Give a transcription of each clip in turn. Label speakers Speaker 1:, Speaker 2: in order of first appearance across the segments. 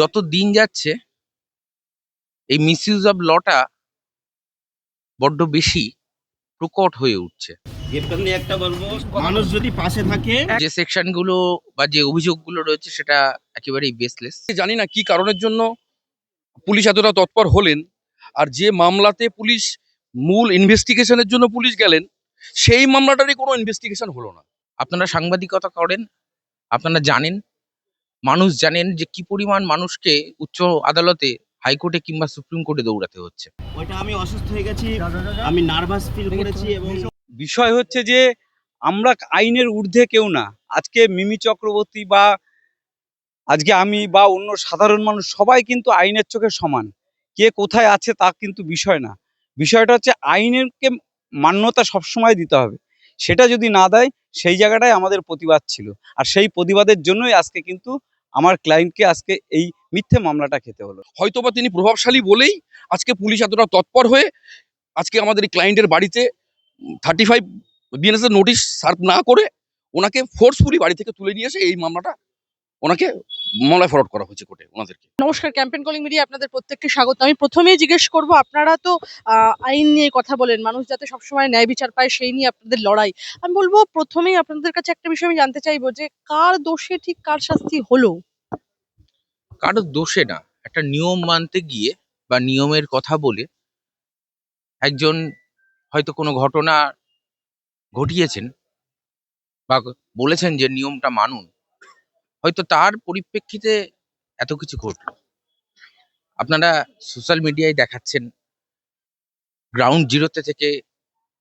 Speaker 1: যত দিন যাচ্ছে এই মিসইউজ অফ লটা বড্ড বেশি প্রকট হয়ে উঠছে।
Speaker 2: এখানে একটা বলবো, মানুষ যদি পাশে থাকে।
Speaker 1: যে সেকশনগুলো বা যে অভিযোগগুলো রয়েছে সেটা একেবারেই বেসলেস।
Speaker 3: জানি না কি কারণের জন্য পুলিশ এতটা তৎপর হলেন, আর যে মামলাতে পুলিশ মূল ইনভেস্টিগেশনের জন্য পুলিশ গেলেন সেই মামলাটারই কোনো ইনভেস্টিগেশন হলো না।
Speaker 1: আপনারা সাংবাদিকতা করেন, আপনারা জানেন, মানুষ জানেন যে কি পরিমাণ মানুষকে উচ্চ আদালতে, হাইকোর্টে কিংবা সুপ্রিম কোর্টে দৌড়াতে হচ্ছে।
Speaker 2: ওইটা আমি অসুস্থ হয়ে গেছি, আমি নার্ভাস ফিল করেছি। এবং
Speaker 4: বিষয় হচ্ছে যে আমরা আইনের ঊর্ধ্বে কেউ না। আজকে মিমি চক্রবর্তী বা আজকে আমি বা অন্য সাধারণ মানুষ সবাই কিন্তু আইনের চোখে সমান। কে কোথায় আছে তা কিন্তু বিষয় না। বিষয়টা হচ্ছে আইনেরকে মান্যতা সবসময় দিতে হবে। সেটা যদি না দেয় সেই জায়গাটায় আমাদের প্রতিবাদ ছিল। আর সেই প্রতিবাদের জন্যই আজকে কিন্তু আমার ক্লায়েন্টকে আজকে এই মিথ্যে মামলাটা খেতে হলো।
Speaker 3: হয়তোবা তিনি প্রভাবশালী বলেই আজকে পুলিশ এতটা তৎপর হয়ে আজকে আমাদের এই ক্লায়েন্টের বাড়িতে 35 বিএনএস এর নোটিশ সার্ভ না করে ওনাকে ফোর্সফুলি বাড়ি থেকে তুলে নিয়ে এসে এই মামলাটা ওনাকে মামলায় ফরওয়ার্ড করা হয়েছে কোর্টে ওনাদেরকে।
Speaker 5: নমস্কার, ক্যাম্পেইন কলিং মিডিয়া আপনাদের প্রত্যেককে স্বাগত। আমি প্রথমেই জিজ্ঞেস করব, আপনারা তো আইন নিয়ে কথা বলেন, মানুষ যাতে সবসময় ন্যায় বিচার পায় সেই নিয়ে আপনাদের লড়াই। আমি বলবো প্রথমেই আপনাদের কাছে একটা বিষয় আমি জানতে চাইবো যে কার দোষে ঠিক কার শাস্তি হলো?
Speaker 1: কারোর দোষে না, একটা নিয়ম মানতে গিয়ে বা নিয়মের কথা বলে একজন হয়তো কোনো ঘটনা ঘটিয়েছেন বা বলেছেন যে নিয়মটা মানুন, হয়তো তার পরিপ্রেক্ষিতে এত কিছু ঘটলো। আপনারা সোশ্যাল মিডিয়ায় দেখাচ্ছেন, গ্রাউন্ড জিরোতে থেকে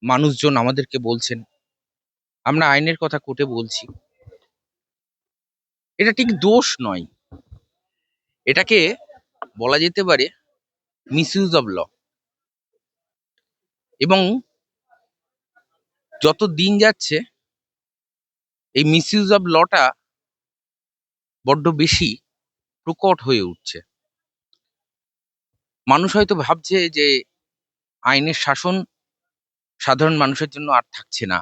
Speaker 1: মানুষজন আমাদেরকে বলছেন, আমরা আইনের কথা কোর্টে বলছি। এটা ঠিক দোষ নয়, এটাকে বলা যেতে পারে মিসইউজ অফ ল। এবং যত দিন যাচ্ছে এই মিসইউজ অফ লটা বড্ড বেশি প্রকট হয়ে উঠছে। মানুষ হয়তো ভাবছে যে আইনের শাসন সাধারণ মানুষের জন্য আর থাকছে না,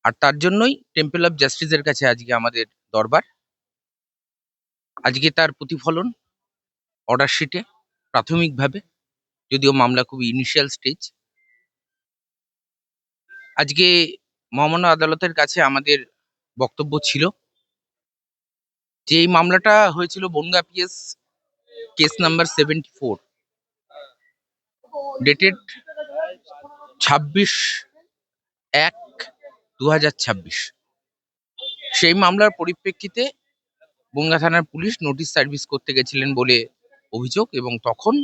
Speaker 1: আর তার জন্যই টেম্পল অফ জাস্টিসের কাছে আজকে আমাদের দরবার। আজকে তার প্রতিফলন অর্ডার শিটে প্রাথমিকভাবে, যদিও মামলা খুবই ইনিশিয়াল স্টেজ। আজকে মহামান্য আদালতের কাছে আমাদের বক্তব্য ছিল যে এই মামলাটা হয়েছিল Bangaon PS case number 74, dated 26/1/2026। সেই মামলার পরিপ্রেক্ষিতে বনগাঁ থানার পুলিশ নোটিশ সার্ভিস করতে গেছিলেন বলে অভিযোগ, এবং তখন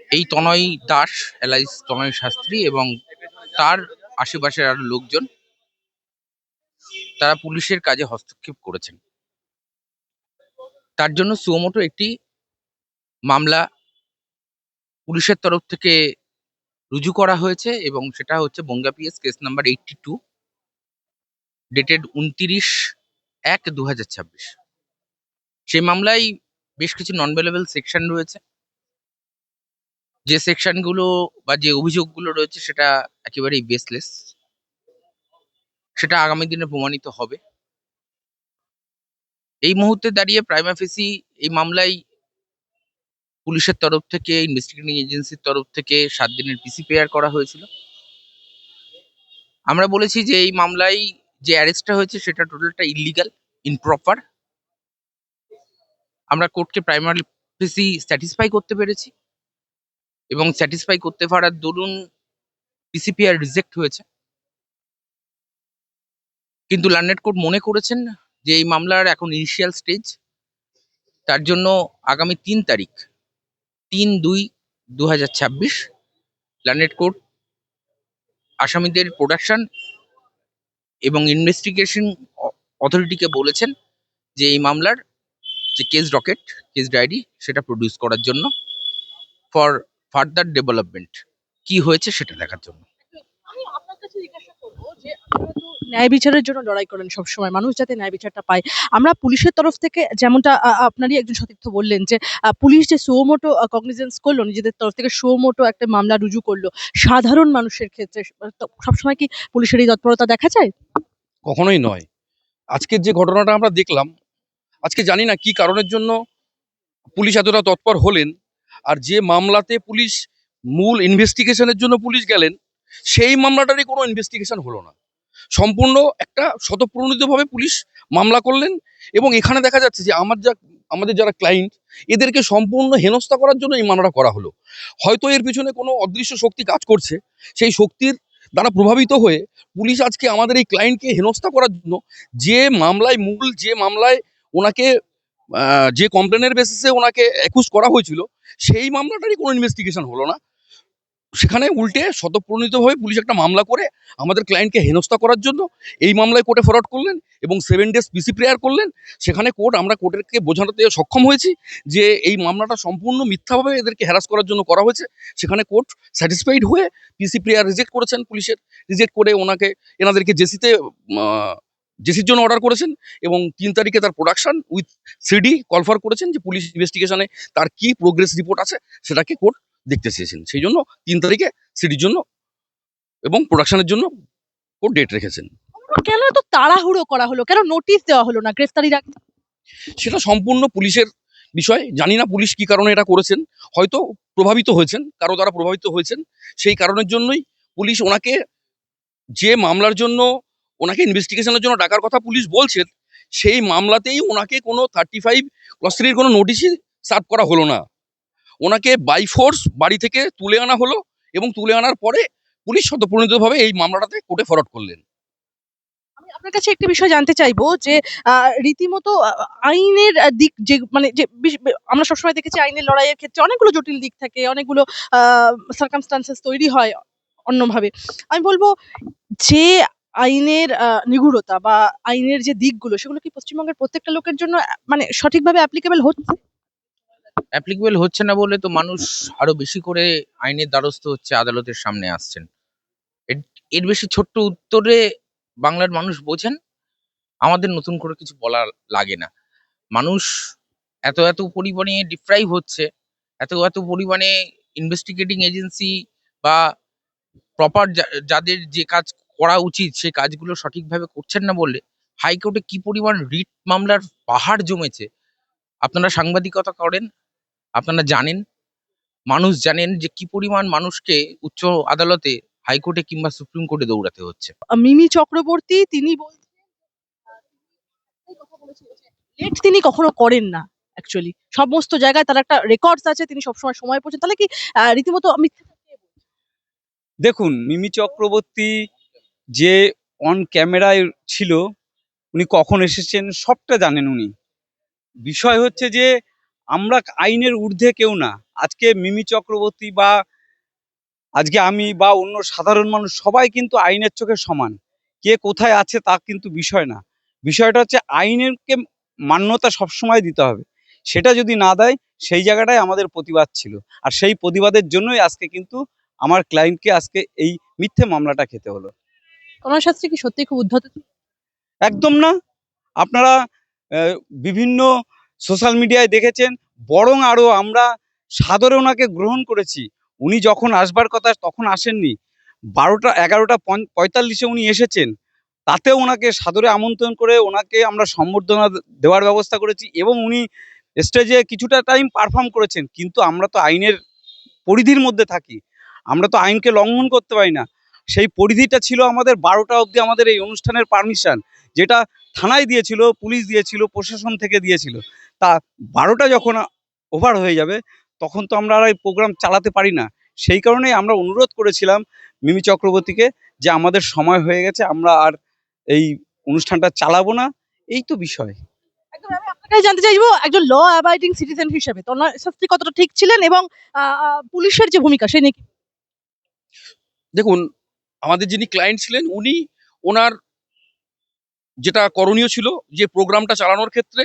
Speaker 1: এই তনয় দাস, এলাইস তনয় শাস্ত্রী এবং তার আশেপাশের আরো লোকজন তারা পুলিশের কাজে হস্তক্ষেপ করেছেন। তার জন্য সুমোটো একটি মামলা পুলিশের তরফ থেকে রুজু করা হয়েছে, এবং সেটা হচ্ছে Bangaon PS case number 82, dated 29/1/2026। সেই মামলায় বেশ কিছু নন বেলেবল সেকশন রয়েছে। যে সেকশনগুলো বা যে অভিযোগগুলো রয়েছে সেটা একেবারেই বেসলেস, সেটা আগামী দিনে প্রমাণিত হবে। এই মুহূর্তে দাঁড়িয়ে প্রাইমা ফেসি এই মামলায় পুলিশের তরফ থেকে, ইনভেস্টিগেটিং এজেন্সির তরফ থেকে 7 দিনের পিসি পেয়ার করা হয়েছিল। আমরা বলেছি যে এই মামলায় যে অ্যারেস্টটা হয়েছে সেটা টোটালটা ইলিগাল, ইমপ্রপার। আমরা কোর্টকে প্রাইমারি ফেসি স্যাটিসফাই করতে পেরেছি, এবং স্যাটিসফাই করতে পারার দরুন পিসিপিআর রিজেক্ট হয়েছে। কিন্তু লার্নেড কোর্ট মনে করেছেন যে এই মামলার এখন ইনিশিয়াল স্টেজ, তার জন্য আগামী 3 তারিখ 3/2/2026 লার্নেড কোর্ট আসামিদের প্রোডাকশন এবং ইনভেস্টিগেশন অথরিটিকে বলেছেন যে এই মামলার যে কেস ডকেট, কেস ডায়েরি, সেটা প্রডিউস করার জন্য ফর ফার্দার ডেভেলপমেন্ট, কি হয়েছে সেটা দেখার জন্য।
Speaker 5: আমি আপনার কাছে জিজ্ঞাসা করবো যে আপনারা তো ন্যায় বিচারের জন্য লড়াই করেন সবসময়, মানুষ যাতে ন্যায় বিচারটা পায়। আমরা পুলিশের তরফ থেকে যেমনটা আপনারই একজন সতীর্থ বললেন যে পুলিশ যে সুমোটো কগনিজেন্স করলো, নিজেদের তরফ থেকে সুমোটো একটা মামলা রুজু করলো, সাধারণ মানুষের ক্ষেত্রে তো সবসময় কি পুলিশের এই তৎপরতা দেখা যায়?
Speaker 3: কখনোই নয়। আজকের যে ঘটনাটা আমরা দেখলাম, আজকে জানি না কি কারণের জন্য পুলিশ এতটা তৎপর হলেন, আর যে মামলাতে পুলিশ মূল ইনভেস্টিগেশনের জন্য পুলিশ গেলেন সেই মামলাটারই কোনো ইনভেস্টিগেশন হলো না। সম্পূর্ণ একটা স্বতঃপ্রণোদিতভাবে পুলিশ মামলা করলেন, এবং এখানে দেখা যাচ্ছে যে আমাদের যারা ক্লায়েন্ট, এদেরকে সম্পূর্ণ হেনস্থা করার জন্য এই মামলাটা করা হলো। হয়তো এর পিছনে কোনো অদৃশ্য শক্তি কাজ করছে, সেই শক্তির দ্বারা প্রভাবিত হয়ে পুলিশ আজকে আমাদের এই ক্লায়েন্টকে হেনস্থা করার জন্য যে মামলায় ওনাকে যে কমপ্লেনের বেসিসে ওনাকে অ্যাকুজ করা হয়েছিল সেই মামলাটারই কোনো ইনভেস্টিগেশন হলো না। সেখানে উল্টে স্বতঃপ্রণোদিতভাবে পুলিশ একটা মামলা করে আমাদের ক্লায়েন্টকে হেনস্থা করার জন্য এই মামলায় কোর্টে ফরওয়ার্ড করলেন এবং 7 ডেজ পিসি প্রেয়ার করলেন। সেখানে আমরা কোর্টেরকে বোঝানোতে সক্ষম হয়েছি যে এই মামলাটা সম্পূর্ণ মিথ্যাভাবে এদেরকে হ্যারাস করার জন্য করা হয়েছে। সেখানে কোর্ট স্যাটিসফাইড হয়ে পিসি প্রেয়ার রিজেক্ট করেছেন, পুলিশের রিজেক্ট করে এনাদেরকে জেসির জন্য অর্ডার করেছেন, এবং 3 তারিখে তার প্রোডাকশন উইথ সিডি কলফার করেছেন যে পুলিশ ইনভেস্টিগেশনে তার কি প্রোগ্রেস রিপোর্ট আছে সেটাকে কোর্ট দেখতে চেয়েছেন। সেই জন্য 3 তারিখে সিডির জন্য এবং প্রোডাকশনের জন্য কোর্ট ডেট রেখেছেন।
Speaker 5: কেন এত তাড়াহুড়ো করা হলো, কেন নোটিশ দেওয়া হলো না গ্রেফতারির আগে?
Speaker 3: সেটা সম্পূর্ণ পুলিশের বিষয়। জানি না পুলিশ কি কারণে এটা করেছেন, হয়তো প্রভাবিত হয়েছেন, কারো দ্বারা প্রভাবিত হয়েছেন। সেই কারণের জন্যই পুলিশ ওনাকে যে মামলার জন্য ওনাকে ইনভেস্টিগেশনের জন্য ডাকার কথা পুলিশ বলছেন, সেই মামলাতেই ওনাকে কোনো 35 ক্লস 3 কোনো নোটিশই সার্ভ করা হলো না। ওনাকে বাই ফোর্স বাড়ি থেকে তুলে আনা হলো, এবং তুলে আনার পরে পুলিশ স্বতঃপ্রণোদিতভাবে এই মামলাটাতে কোর্টে ফরওয়ার্ড করলেন।
Speaker 5: আমি আপনার কাছে একটি বিষয় জানতে চাইবো যে রীতিমতো আইনের দিক যে মানে যে আমরা সবসময় দেখেছি আইনের লড়াইয়ের ক্ষেত্রে অনেকগুলো জটিল দিক থাকে, অনেকগুলো সার্কামস্টান্সেস তৈরি হয় অন্যভাবে। আমি বলবো যে আইনের নিগূঢ়তা বা আইনের যে দিকগুলো সেগুলো কি পশ্চিমবঙ্গের প্রত্যেকটা লোকের জন্য মানে সঠিকভাবে অ্যাপ্লিকেবল হচ্ছে?
Speaker 1: অ্যাপ্লিকেবল হচ্ছে না বলে তো মানুষ আরো বেশি করে আইনের দ্বারস্থ হচ্ছে, আদালতের সামনে আসছেন। এর বেশি ছোট্ট উত্তরে বাংলার মানুষ বোঝেন, আমাদের নতুন করে কিছু বলা লাগে না। মানুষ এত পরিমাণে ডিপ্রাইভ হচ্ছে, এত পরিমাণে ইনভেস্টিগেটিং এজেন্সি বা প্রপার যাদের যে কাজ করা উচিত সেই কাজগুলো সঠিকভাবে করছেন না বলে হাইকোর্টে কি পরিমাণ রিট মামলার পাহাড় জমেছে। আপনারা সাংবাদিকতা করেন, আপনারা জানেন, মানুষ জানেন যে কি পরিমাণ মানুষকে উচ্চ আদালতে, হাইকোর্টে কিংবা সুপ্রিম কোর্টে দৌড়াতে হচ্ছে।
Speaker 5: মিমি চক্রবর্তী তিনি বলছেন লেট তিনি কখনো করেন না। অ্যাকচুয়ালি সমস্ত জায়গায় তার একটা রেকর্ডস আছে, তিনি সবসময় সময় পৌঁছেন। তাহলে কি রীতিমতো মিথ্যে?
Speaker 4: দেখুন, মিমি চক্রবর্তী যে অন ক্যামেরায় ছিল, উনি কখন এসেছেন সবটা জানেন উনি। বিষয় হচ্ছে যে আমরা আইনের ঊর্ধ্বে কেউ না। আজকে মিমি চক্রবর্তী বা আজকে আমি বা অন্য সাধারণ মানুষ সবাই কিন্তু আইনের চোখে সমান। কে কোথায় আছে তা কিন্তু বিষয় না। বিষয়টা হচ্ছে আইনেরকে মান্যতা সবসময় দিতে হবে। সেটা যদি না দেয় সেই জায়গাটায় আমাদের প্রতিবাদ ছিল। আর সেই প্রতিবাদের জন্যই আজকে কিন্তু আমার ক্লায়েন্টকে আজকে এই মিথ্যে মামলাটা খেতে হলো।
Speaker 5: তনয় শাস্ত্রী কি সত্যি খুব উদ্ধত ছিল?
Speaker 4: একদম না। আপনারা বিভিন্ন সোশ্যাল মিডিয়ায় দেখেছেন, বরং আরও আমরা সাদরে ওনাকে গ্রহণ করেছি। উনি যখন আসবার কথা তখন আসেননি, 11টা 45-এ উনি এসেছেন। তাতেও ওনাকে সাদরে আমন্ত্রণ করে ওনাকে আমরা সম্বর্ধনা দেওয়ার ব্যবস্থা করেছি, এবং উনি স্টেজে কিছুটা টাইম পারফর্ম করেছেন। কিন্তু আমরা তো আইনের পরিধির মধ্যে থাকি, আমরা তো আইনকে লঙ্ঘন করতে পারি না। সেই পরিধিটা ছিল আমাদের 12টা অবধি আমাদের এই অনুষ্ঠানের পারমিশন, যেটা থানায় দিয়েছিল, পুলিশ দিয়েছিল, প্রশাসন থেকে দিয়েছিল। তা 12টা যখন ওভার হয়ে যাবে তখন তো আমরা আর এই প্রোগ্রাম চালাতে পারি না। সেই কারণেই আমরা অনুরোধ করেছিলাম মিমি চক্রবর্তীকে যে আমাদের সময় হয়ে গেছে, আমরা আর এই অনুষ্ঠানটা চালাবো না। এই তো বিষয়।
Speaker 5: একদম। আমি আপনার কাছে জানতে চাইবো একজন ল অ্যাবাইডিং সিটিজেন হিসেবে তনয় শাস্ত্রী কতটা ঠিক ছিলেন, এবং পুলিশের যে ভূমিকা সে নিয়ে
Speaker 3: দেখুন, আমাদের যিনি ক্লায়েন্ট ছিলেন উনি ওনার যেটা করণীয় ছিল, যে প্রোগ্রামটা চালানোর ক্ষেত্রে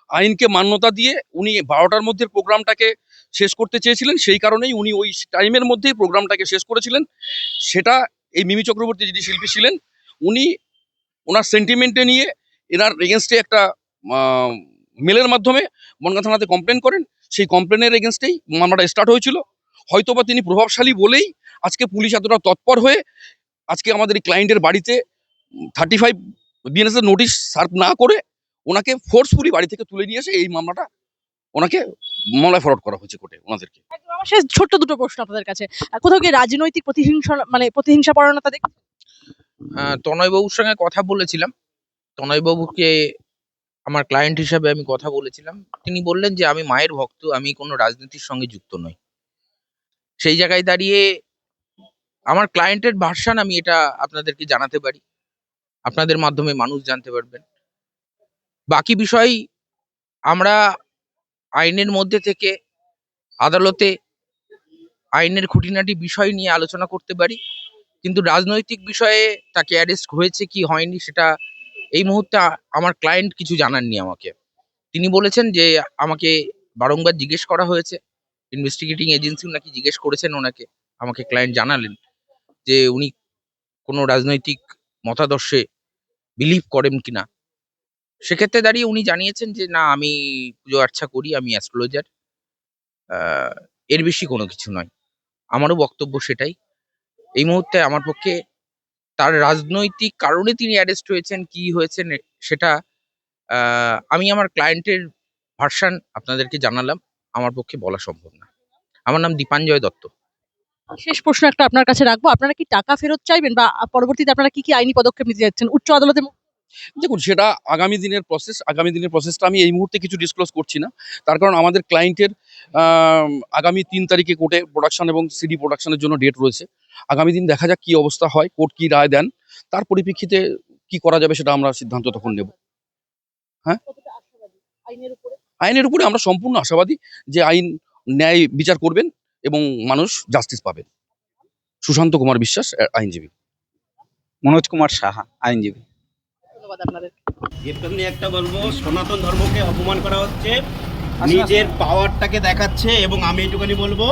Speaker 3: আইনকে মান্যতা দিয়ে উনি 12টার মধ্যে প্রোগ্রামটাকে শেষ করতে চেয়েছিলেন। সেই কারণেই উনি ওই টাইমের মধ্যেই প্রোগ্রামটাকে শেষ করেছিলেন। সেটা এই মিমি চক্রবর্তী যিনি শিল্পী ছিলেন, উনি ওনার সেন্টিমেন্টে নিয়ে এনার এগেনস্টে একটা মেলের মাধ্যমে বনগাঁ থানাতে কমপ্লেন করেন। সেই কমপ্লেনের এগেনস্টেই মামলাটা স্টার্ট হয়েছিল। হয়তোবা তিনি প্রভাবশালী বলেই আজকে পুলিশ এতটা তৎপর হয়ে আজকে আমাদের এই ক্লায়েন্টের বাড়িতে 35 বিএনএস নোটিশ সার্ভ না করে ওনাকে ফোর্সফুলি বাড়ি থেকে তুলে নিয়ে এসে এই মামলাটা ওনাকে মামলায় ফরওয়ার্ড করা হয়েছে কোর্টে ওনাদেরকে।
Speaker 5: একদম আমার শেষ ছোট্ট দুটো প্রশ্ন আপনাদের কাছে। কোথাও কি রাজনৈতিক প্রতিহিংসা পরায়ণতা দেখছেন?
Speaker 1: তনয়বাবুর সঙ্গে কথা বলেছিলাম। তনয়বাবুকে আমার ক্লায়েন্ট হিসাবে আমি কথা বলেছিলাম। তিনি বললেন যে আমি মায়ের ভক্ত, আমি কোনো রাজনীতির সঙ্গে যুক্ত নই। সেই জায়গায় দাঁড়িয়ে আমার ক্লায়েন্টের ভার্সন আমি এটা আপনাদেরকে জানাতে পারি, আপনাদের মাধ্যমে মানুষ জানতে পারবেন। বাকি বিষয় আমরা আইনের মধ্যে থেকে আদালতে আইনের খুঁটিনাটি বিষয় নিয়ে আলোচনা করতে পারি, কিন্তু রাজনৈতিক বিষয়ে তাকে অ্যারেস্ট হয়েছে কি হয়নি সেটা এই মুহূর্তে আমার ক্লায়েন্ট কিছু জানাননি আমাকে। তিনি বলেছেন যে আমাকে বারংবার জিজ্ঞেস করা হয়েছে, ইনভেস্টিগেটিং এজেন্সিও নাকি জিজ্ঞেস করেছেন ওনাকে। আমাকে ক্লায়েন্ট জানালেন যে উনি কোনো রাজনৈতিক মতাদর্শে বিলিভ করেন কিনা। সেক্ষেত্রে দাঁড়িয়ে উনি জানিয়েছেন যে না, আমি পুজো আর্চা করি, আমি অ্যাস্ট্রোলজার, এর বেশি কোনো কিছু নয়। আমারও বক্তব্য সেটাই। এই মুহূর্তে আমার পক্ষে তার রাজনৈতিক কারণে তিনি অ্যারেস্ট হয়েছেন কি হয়েছেন সেটা আমি আমার ক্লায়েন্টের ভার্সন আপনাদেরকে জানালাম, আমার পক্ষে বলা সম্ভব না। আমার নাম দীপাঞ্জয় দত্ত।
Speaker 5: শেষ প্রশ্ন একটা আপনার কাছে রাখবো, আপনারা কি টাকা ফেরত চাইবেন বা পরবর্তীতে আপনারা কি আইনি পদক্ষেপ নিতে যাচ্ছেন উচ্চ আদালতে?
Speaker 3: দেখুন, সেটা আগামী দিনের প্রসেসটা আমি এই মুহূর্তে কিছু ডিসক্লোজ করছি না। তার কারণ আমাদের ক্লায়েন্টের আগামী 3 তারিখে কোর্টে প্রোডাকশন এবং সিডি প্রোডাকশনের জন্য ডেট রয়েছে। আগামী দিন দেখা যাক কি অবস্থা হয়, কোর্ট কি রায় দেন, তার পরিপ্রেক্ষিতে কি করা যাবে সেটা আমরা সিদ্ধান্ত তখন নেব। আইনের উপরে আমরা সম্পূর্ণ আশাবাদী যে আইন ন্যায় বিচার করবেন এবং মানুষ জাস্টিস পাবেন। সুশান্ত কুমার বিশ্বাস, আইনজীবী।
Speaker 4: মনোজ কুমার সাহা, আইনজীবী।
Speaker 5: ধন্যবাদ আপনাদের।
Speaker 2: এমনি একটা বলবো, সনাতন ধর্মকে অপমান করা হচ্ছে, নিজের পাওয়ারটাকে দেখাচ্ছে। এবং আমি এইটুখানি বলবো,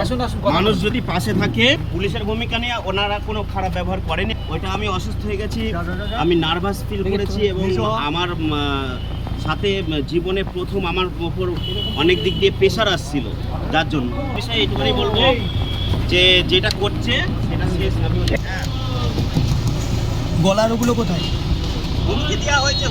Speaker 2: মানুষ যদি পাশে থাকে, পুলিশের ভূমিকা নিয়ে ওনারা কোনো খারাপ ব্যবহার করেনি। ওইটা আমি অসুস্থ হয়ে গেছি, আমি নার্ভাস ফিল করেছি এবং আমার সাথে জীবনে প্রথম আমার উপর অনেক দিক দিয়ে প্রেশার আসছিল, যার জন্য বিষয়ে এইটুখানি বলবো যে যেটা করছে সেটা শেষ। আমি
Speaker 6: গলার ওগুলো কোথায়?
Speaker 2: হুমকি দেওয়া হয়েছে।